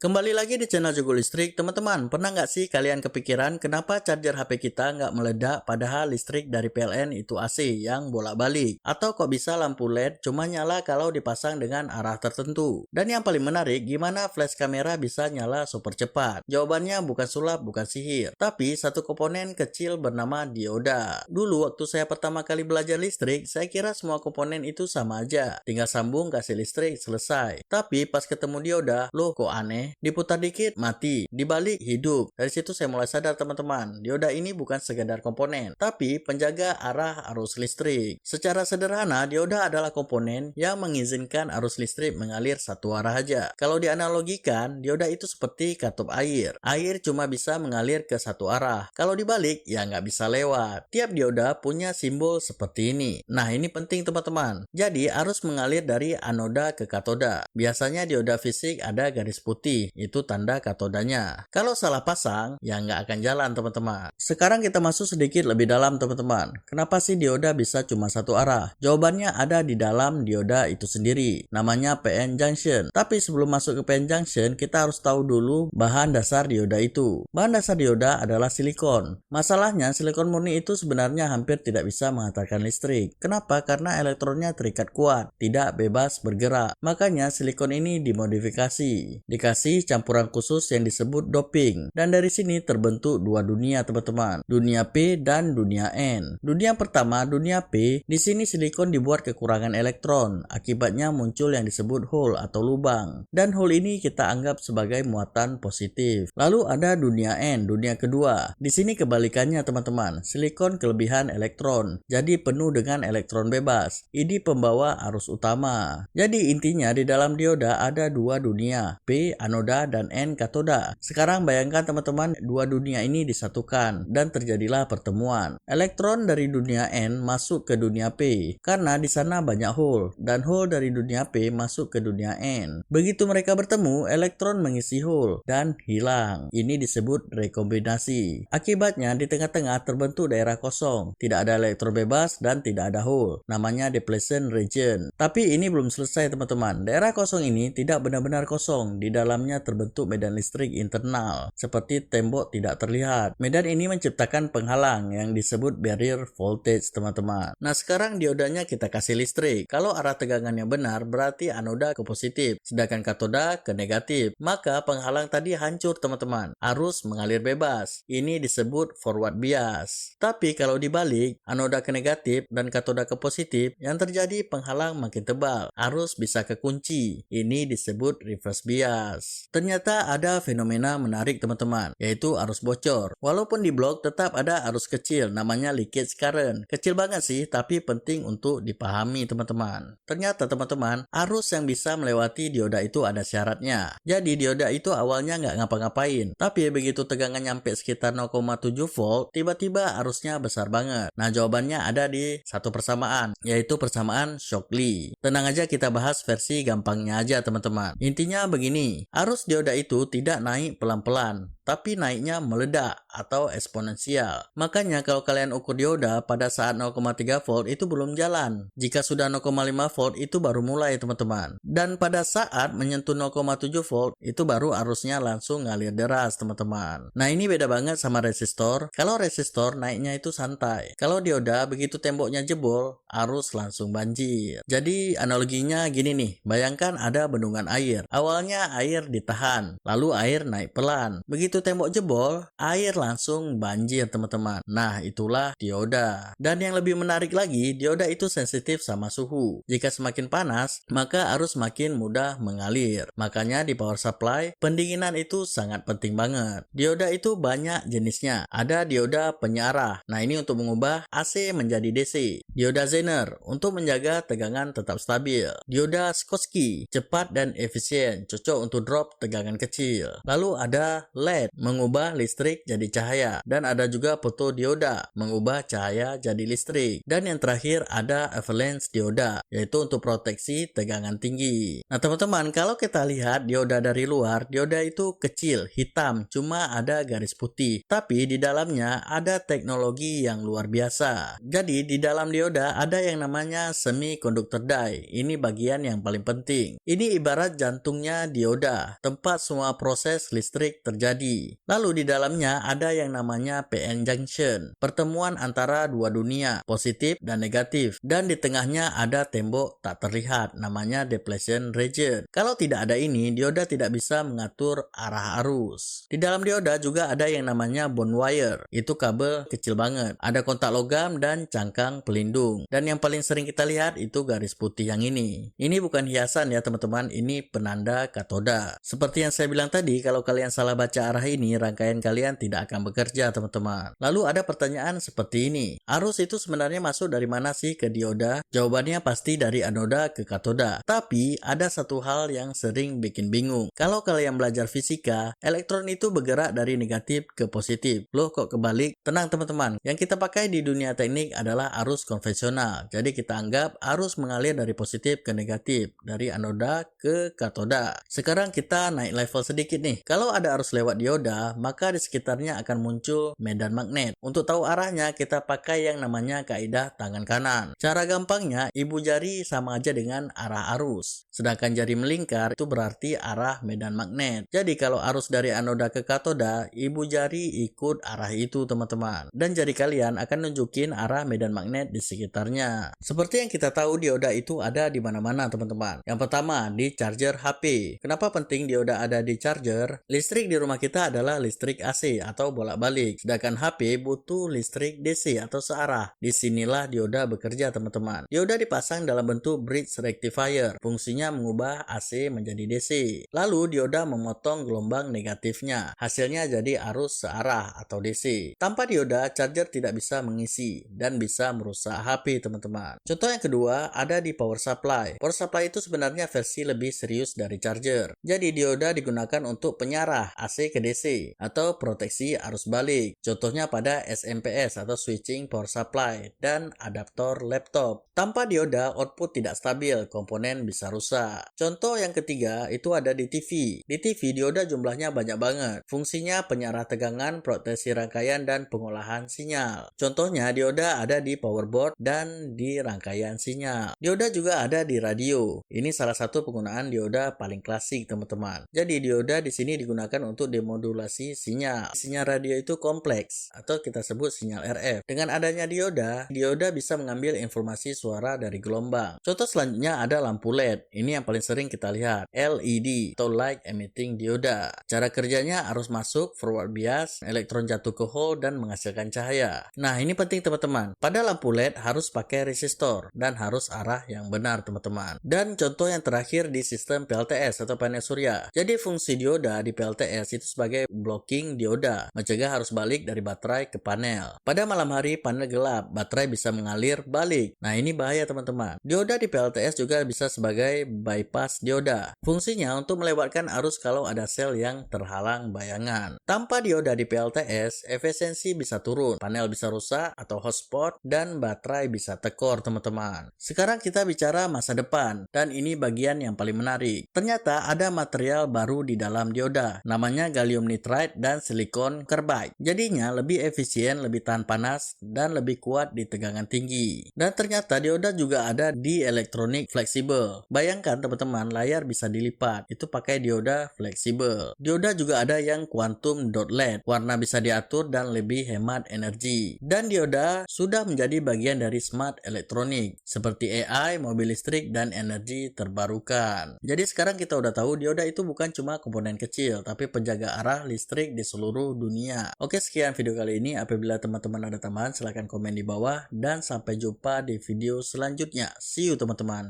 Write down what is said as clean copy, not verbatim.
Kembali lagi di channel Jago Listrik, teman-teman. Pernah nggak sih kalian kepikiran kenapa charger HP kita nggak meledak padahal listrik dari PLN itu AC yang bolak-balik? Atau kok bisa lampu LED cuma nyala kalau dipasang dengan arah tertentu? Dan yang paling menarik, gimana flash kamera bisa nyala super cepat? Jawabannya bukan sulap, bukan sihir, tapi satu komponen kecil bernama dioda. Dulu waktu saya pertama kali belajar listrik, saya kira semua komponen itu sama aja. Tinggal sambung kasih listrik, selesai. Tapi pas ketemu dioda, loh kok aneh? Diputar dikit mati, dibalik hidup. Dari situ saya mulai sadar teman-teman, dioda ini bukan sekedar komponen, tapi penjaga arah arus listrik. Secara sederhana, dioda adalah komponen yang mengizinkan arus listrik mengalir satu arah aja. Kalau dianalogikan, dioda itu seperti katup air. Air cuma bisa mengalir ke satu arah. Kalau dibalik, ya nggak bisa lewat. Tiap dioda punya simbol seperti ini. Nah, ini penting teman-teman. Jadi, arus mengalir dari anoda ke katoda. Biasanya dioda fisik ada garis putih, itu tanda katodanya. Kalau salah pasang, ya nggak akan jalan teman-teman. Sekarang kita masuk sedikit lebih dalam teman-teman. Kenapa sih dioda bisa cuma satu arah? Jawabannya ada di dalam dioda itu sendiri. Namanya PN junction. Tapi sebelum masuk ke PN junction, kita harus tahu dulu bahan dasar dioda itu. Bahan dasar dioda adalah silikon. Masalahnya, silikon murni itu sebenarnya hampir tidak bisa menghantarkan listrik. Kenapa? Karena elektronnya terikat kuat, tidak bebas bergerak. Makanya silikon ini dimodifikasi. Dikasih campuran khusus yang disebut doping. Dan dari sini terbentuk dua dunia teman-teman. Dunia P dan dunia N. Dunia pertama, dunia P, di sini silikon dibuat kekurangan elektron. Akibatnya muncul yang disebut hole atau lubang. Dan hole ini kita anggap sebagai muatan positif. Lalu ada dunia N, dunia kedua. Di sini kebalikannya teman-teman. Silikon kelebihan elektron. Jadi penuh dengan elektron bebas. Ini pembawa arus utama. Jadi intinya di dalam dioda ada dua dunia, P anoda dan N katoda. Sekarang bayangkan teman-teman, dua dunia ini disatukan dan terjadilah pertemuan. Elektron dari dunia N masuk ke dunia P karena di sana banyak hole, dan hole dari dunia P masuk ke dunia N. Begitu mereka bertemu, elektron mengisi hole dan hilang. Ini disebut rekombinasi. Akibatnya di tengah-tengah terbentuk daerah kosong, tidak ada elektron bebas dan tidak ada hole. Namanya depletion region. Tapi ini belum selesai teman-teman. Daerah kosong ini tidak benar-benar kosong. Di dalamnya terbentuk medan listrik internal, seperti tembok tidak terlihat. Medan ini menciptakan penghalang yang disebut barrier voltage teman-teman. Nah, sekarang diodanya kita kasih listrik. Kalau arah tegangannya benar, berarti anoda ke positif, sedangkan katoda ke negatif. Maka penghalang tadi hancur teman-teman. Arus mengalir bebas. Ini disebut forward bias. Tapi kalau dibalik, anoda ke negatif dan katoda ke positif, yang terjadi penghalang makin tebal. Arus bisa kekunci. Ini disebut reverse bias. Ternyata ada fenomena menarik teman-teman, yaitu arus bocor. Walaupun di blok tetap ada arus kecil, namanya leakage current. Kecil banget sih, tapi penting untuk dipahami teman-teman. Ternyata teman-teman, arus yang bisa melewati dioda itu ada syaratnya. Jadi dioda itu awalnya nggak ngapa-ngapain, tapi begitu tegangan nyampe sekitar 0,7 volt, tiba-tiba arusnya besar banget. Nah, jawabannya ada di satu persamaan, yaitu persamaan Shockley. Tenang aja, kita bahas versi gampangnya aja teman-teman. Intinya begini, arus dioda itu tidak naik pelan-pelan, tapi naiknya meledak atau eksponensial. Makanya kalau kalian ukur dioda pada saat 0,3 volt itu belum jalan. Jika sudah 0,5 volt itu baru mulai teman-teman. Dan pada saat menyentuh 0,7 volt itu baru arusnya langsung ngalir deras teman-teman. Nah, ini beda banget sama resistor. Kalau resistor naiknya itu santai. Kalau dioda begitu temboknya jebol, arus langsung banjir. Jadi analoginya gini nih, bayangkan ada bendungan air. Awalnya air ditahan, lalu air naik pelan. Begitu tembok jebol, air langsung banjir teman-teman. Nah, itulah dioda. Dan yang lebih menarik lagi, dioda itu sensitif sama suhu. Jika semakin panas, maka arus makin mudah mengalir. Makanya di power supply, pendinginan itu sangat penting banget. Dioda itu banyak jenisnya. Ada dioda penyarah. Nah, ini untuk mengubah AC menjadi DC. Dioda Zener untuk menjaga tegangan tetap stabil. Dioda Schottky cepat dan efisien, cocok untuk drop tegangan kecil. Lalu ada LED LED, mengubah listrik jadi cahaya. Dan ada juga fotodioda, mengubah cahaya jadi listrik. Dan yang terakhir ada avalanche dioda, yaitu untuk proteksi tegangan tinggi. Nah teman-teman, kalau kita lihat dioda dari luar, dioda itu kecil, hitam, cuma ada garis putih. Tapi di dalamnya ada teknologi yang luar biasa. Jadi di dalam dioda ada yang namanya semiconductor die. Ini bagian yang paling penting. Ini ibarat jantungnya dioda, tempat semua proses listrik terjadi. Lalu di dalamnya ada yang namanya PN junction, pertemuan antara dua dunia, positif dan negatif. Dan di tengahnya ada tembok tak terlihat, namanya depletion region. Kalau tidak ada ini, dioda tidak bisa mengatur arah arus. Di dalam dioda juga ada yang namanya bond wire, itu kabel kecil banget. Ada kontak logam dan cangkang pelindung. Dan yang paling sering kita lihat itu garis putih yang ini. Ini bukan hiasan ya teman-teman, ini penanda katoda. Seperti yang saya bilang tadi, kalau kalian salah baca arah ini, rangkaian kalian tidak akan bekerja teman-teman. Lalu ada pertanyaan seperti ini. Arus itu sebenarnya masuk dari mana sih ke dioda? Jawabannya pasti dari anoda ke katoda. Tapi ada satu hal yang sering bikin bingung. Kalau kalian belajar fisika, elektron itu bergerak dari negatif ke positif. Loh kok kebalik? Tenang teman-teman, yang kita pakai di dunia teknik adalah arus konvensional. Jadi kita anggap arus mengalir dari positif ke negatif, dari anoda ke katoda. Sekarang kita naik level sedikit nih. Kalau ada arus lewat dioda, maka di sekitarnya akan muncul medan magnet. Untuk tahu arahnya, kita pakai yang namanya kaidah tangan kanan. Cara gampangnya, ibu jari sama aja dengan arah arus. Sedangkan jari melingkar itu berarti arah medan magnet. Jadi kalau arus dari anoda ke katoda, ibu jari ikut arah itu teman-teman. Dan jari kalian akan nunjukin arah medan magnet di sekitarnya. Seperti yang kita tahu, dioda itu ada di mana-mana teman-teman. Yang pertama, di charger HP. Kenapa penting dioda ada di charger? Listrik di rumah kita adalah listrik AC atau bolak-balik. Sedangkan HP butuh listrik DC atau searah. Disinilah dioda bekerja teman-teman. Dioda dipasang dalam bentuk bridge rectifier. Fungsinya mengubah AC menjadi DC. Lalu dioda memotong gelombang negatifnya. Hasilnya jadi arus searah atau DC. Tanpa dioda, charger tidak bisa mengisi dan bisa merusak HP teman-teman. Contoh yang kedua ada di power supply. Power supply itu sebenarnya versi lebih serius dari charger. Jadi dioda digunakan untuk penyarah AC ke DC atau proteksi arus balik. Contohnya pada SMPS atau switching power supply dan adaptor laptop. Tanpa dioda, output tidak stabil, komponen bisa rusak. Contoh yang ketiga itu ada di TV. Di TV dioda jumlahnya banyak banget. Fungsinya penyarah tegangan, proteksi rangkaian, dan pengolahan sinyal. Contohnya dioda ada di power board dan di rangkaian sinyal. Dioda juga ada di radio. Ini salah satu penggunaan dioda paling klasik teman-teman. Jadi dioda di sini digunakan untuk demodulasi sinyal. Sinyal radio itu kompleks atau kita sebut sinyal RF. Dengan adanya dioda, dioda bisa mengambil informasi suara dari gelombang. Contoh selanjutnya ada lampu LED. Ini yang paling sering kita lihat, LED atau light emitting dioda. Cara kerjanya arus masuk, forward bias, elektron jatuh ke hole dan menghasilkan cahaya. Nah, ini penting teman-teman. Pada lampu LED harus pakai resistor dan harus arah yang benar teman-teman. Dan contoh yang terakhir di sistem PLTS atau panel surya. Jadi fungsi dioda di PLTS itu sebagai blocking dioda, mencegah arus balik dari baterai ke panel. Pada malam hari panel gelap, baterai bisa mengalir balik. Nah, ini bahaya teman-teman. Dioda di PLTS juga bisa sebagai bypass dioda. Fungsinya untuk melewatkan arus kalau ada sel yang terhalang bayangan. Tanpa dioda di PLTS, efisiensi bisa turun, panel bisa rusak atau hotspot, dan baterai bisa tekor teman-teman. Sekarang kita bicara masa depan, dan ini bagian yang paling menarik. Ternyata ada material baru di dalam dioda, namanya gallium nitride dan silikon carbide. Jadinya lebih efisien, lebih tahan panas, dan lebih kuat di tegangan tinggi. Dan ternyata dioda juga ada di elektronik fleksibel. Bayangkan teman-teman, layar bisa dilipat, itu pakai dioda fleksibel. Dioda juga ada yang quantum dot LED, warna bisa diatur dan lebih hemat energi. Dan dioda sudah menjadi bagian dari smart elektronik, seperti AI, mobil listrik, dan energi terbarukan. Jadi sekarang kita udah tahu dioda itu bukan cuma komponen kecil, tapi penjaga arah listrik di seluruh dunia. Oke, sekian video kali ini. Apabila teman-teman ada tambahan, silahkan komen di bawah. Dan sampai jumpa di video selanjutnya. See you teman-teman.